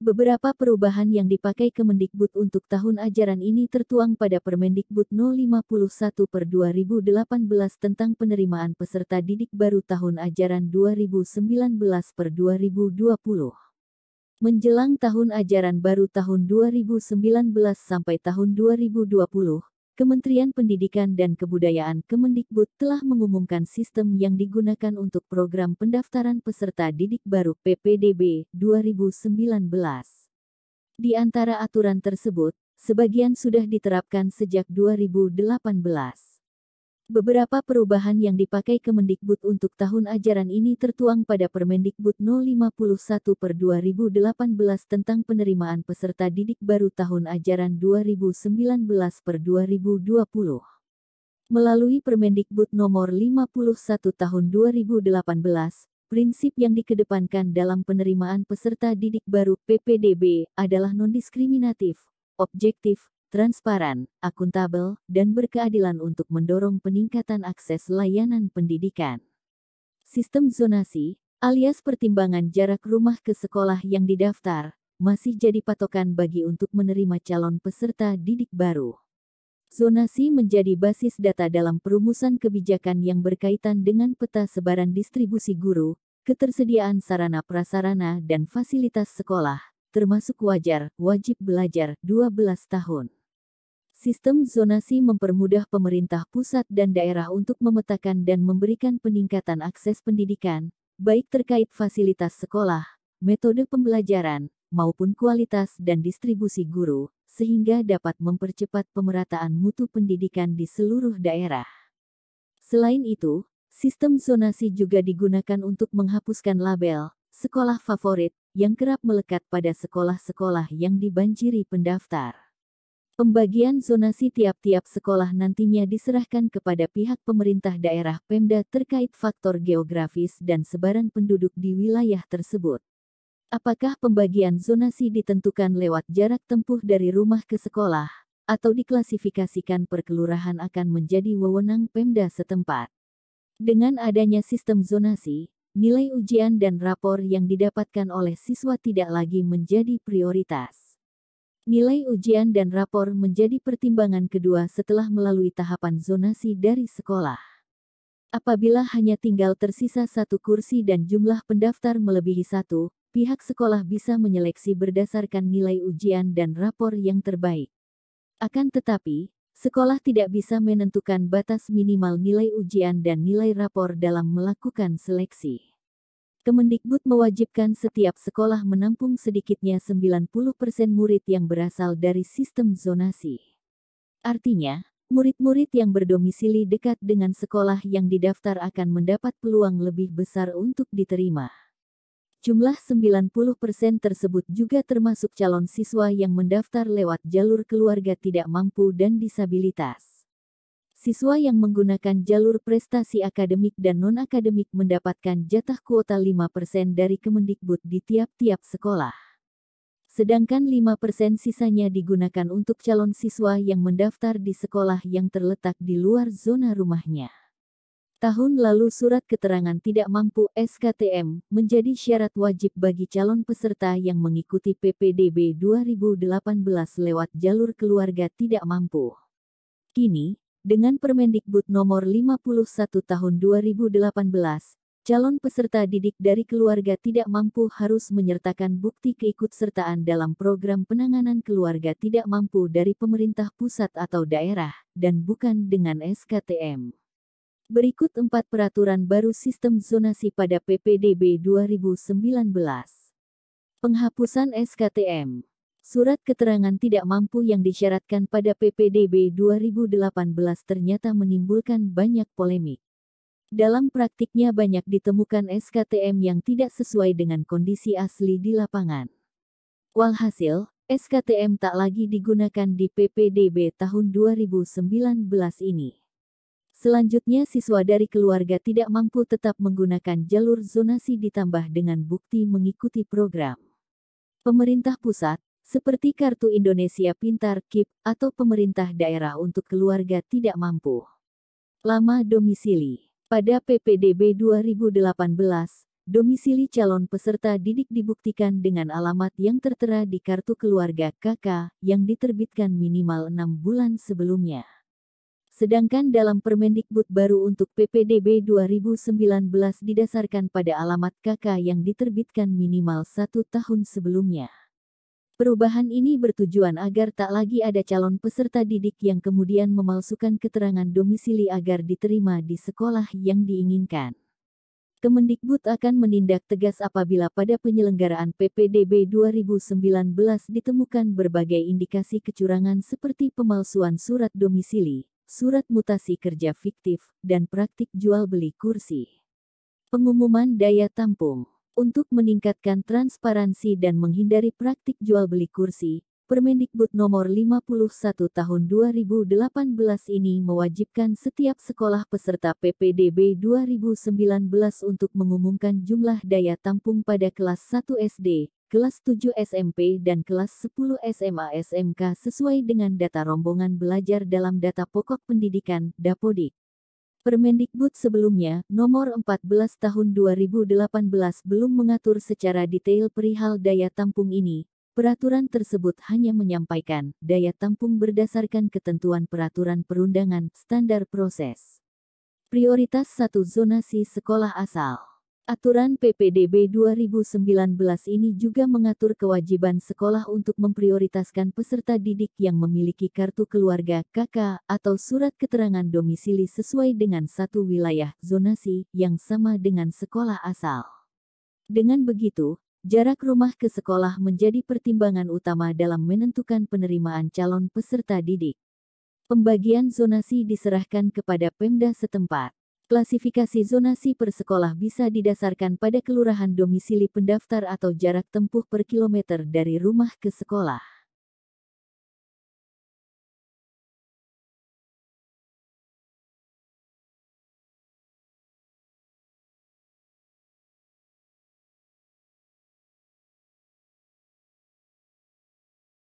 Beberapa perubahan yang dipakai Kemendikbud untuk tahun ajaran ini tertuang pada Permendikbud No. 51 per 2018 tentang penerimaan peserta didik baru tahun ajaran 2019 per 2020. Menjelang tahun ajaran baru tahun 2019 sampai tahun 2020, Kementerian Pendidikan dan Kebudayaan Kemendikbud telah mengumumkan sistem yang digunakan untuk program pendaftaran peserta didik baru PPDB 2019. Di antara aturan tersebut, sebagian sudah diterapkan sejak 2018. Beberapa perubahan yang dipakai Kemendikbud untuk tahun ajaran ini tertuang pada Permendikbud No. 51 per 2018 tentang penerimaan peserta didik baru tahun ajaran 2019 per 2020. Melalui Permendikbud Nomor 51 Tahun 2018, prinsip yang dikedepankan dalam penerimaan peserta didik baru PPDB adalah non-diskriminatif, objektif, transparan, akuntabel, dan berkeadilan untuk mendorong peningkatan akses layanan pendidikan. Sistem zonasi, alias pertimbangan jarak rumah ke sekolah yang didaftar, masih jadi patokan bagi untuk menerima calon peserta didik baru. Zonasi menjadi basis data dalam perumusan kebijakan yang berkaitan dengan peta sebaran distribusi guru, ketersediaan sarana prasarana dan fasilitas sekolah, termasuk wajib belajar 12 tahun. Sistem zonasi mempermudah pemerintah pusat dan daerah untuk memetakan dan memberikan peningkatan akses pendidikan, baik terkait fasilitas sekolah, metode pembelajaran, maupun kualitas dan distribusi guru, sehingga dapat mempercepat pemerataan mutu pendidikan di seluruh daerah. Selain itu, sistem zonasi juga digunakan untuk menghapuskan label sekolah favorit yang kerap melekat pada sekolah-sekolah yang dibanjiri pendaftar. Pembagian zonasi tiap-tiap sekolah nantinya diserahkan kepada pihak pemerintah daerah Pemda terkait faktor geografis dan sebaran penduduk di wilayah tersebut. Apakah pembagian zonasi ditentukan lewat jarak tempuh dari rumah ke sekolah, atau diklasifikasikan per kelurahan akan menjadi wewenang Pemda setempat. Dengan adanya sistem zonasi, nilai ujian dan rapor yang didapatkan oleh siswa tidak lagi menjadi prioritas. Nilai ujian dan rapor menjadi pertimbangan kedua setelah melalui tahapan zonasi dari sekolah. Apabila hanya tinggal tersisa satu kursi dan jumlah pendaftar melebihi satu, pihak sekolah bisa menyeleksi berdasarkan nilai ujian dan rapor yang terbaik. Akan tetapi, sekolah tidak bisa menentukan batas minimal nilai ujian dan nilai rapor dalam melakukan seleksi. Kemendikbud mewajibkan setiap sekolah menampung sedikitnya 90% murid yang berasal dari sistem zonasi. Artinya, murid-murid yang berdomisili dekat dengan sekolah yang didaftar akan mendapat peluang lebih besar untuk diterima. Jumlah 90% tersebut juga termasuk calon siswa yang mendaftar lewat jalur keluarga tidak mampu dan disabilitas. Siswa yang menggunakan jalur prestasi akademik dan non-akademik mendapatkan jatah kuota 5% dari Kemendikbud di tiap-tiap sekolah. Sedangkan 5% sisanya digunakan untuk calon siswa yang mendaftar di sekolah yang terletak di luar zona rumahnya. Tahun lalu surat keterangan tidak mampu (SKTM) menjadi syarat wajib bagi calon peserta yang mengikuti PPDB 2018 lewat jalur keluarga tidak mampu. Kini, dengan Permendikbud Nomor 51 Tahun 2018, calon peserta didik dari keluarga tidak mampu harus menyertakan bukti keikutsertaan dalam program penanganan keluarga tidak mampu dari pemerintah pusat atau daerah, dan bukan dengan SKTM. Berikut 4 peraturan baru sistem zonasi pada PPDB 2019. Penghapusan SKTM. Surat keterangan tidak mampu yang disyaratkan pada PPDB 2018 ternyata menimbulkan banyak polemik. Dalam praktiknya banyak ditemukan SKTM yang tidak sesuai dengan kondisi asli di lapangan. Walhasil, SKTM tak lagi digunakan di PPDB tahun 2019 ini. Selanjutnya siswa dari keluarga tidak mampu tetap menggunakan jalur zonasi ditambah dengan bukti mengikuti program pemerintah pusat, seperti Kartu Indonesia Pintar (KIP) atau pemerintah daerah untuk keluarga tidak mampu. Lama domisili. Pada PPDB 2018, Domisili calon peserta didik dibuktikan dengan alamat yang tertera di kartu keluarga KK yang diterbitkan minimal 6 bulan sebelumnya. Sedangkan dalam Permendikbud baru untuk PPDB 2019 didasarkan pada alamat KK yang diterbitkan minimal 1 tahun sebelumnya. Perubahan ini bertujuan agar tak lagi ada calon peserta didik yang kemudian memalsukan keterangan domisili agar diterima di sekolah yang diinginkan. Kemendikbud akan menindak tegas apabila pada penyelenggaraan PPDB 2019 ditemukan berbagai indikasi kecurangan seperti pemalsuan surat domisili, surat mutasi kerja fiktif, dan praktik jual beli kursi. Pengumuman daya tampung. Untuk meningkatkan transparansi dan menghindari praktik jual beli kursi, Permendikbud Nomor 51 Tahun 2018 ini mewajibkan setiap sekolah peserta PPDB 2019 untuk mengumumkan jumlah daya tampung pada kelas 1 SD, kelas 7 SMP dan kelas 10 SMA SMK sesuai dengan data rombongan belajar dalam data pokok pendidikan (Dapodik). Permendikbud sebelumnya, Nomor 14 Tahun 2018 belum mengatur secara detail perihal daya tampung ini. Peraturan tersebut hanya menyampaikan daya tampung berdasarkan ketentuan peraturan perundangan standar proses. Prioritas 1 zonasi sekolah asal. Aturan PPDB 2019 ini juga mengatur kewajiban sekolah untuk memprioritaskan peserta didik yang memiliki kartu keluarga KK atau surat keterangan domisili sesuai dengan satu wilayah zonasi yang sama dengan sekolah asal. Dengan begitu, jarak rumah ke sekolah menjadi pertimbangan utama dalam menentukan penerimaan calon peserta didik. Pembagian zonasi diserahkan kepada Pemda setempat. Klasifikasi zonasi per sekolah bisa didasarkan pada kelurahan domisili pendaftar atau jarak tempuh per kilometer dari rumah ke sekolah.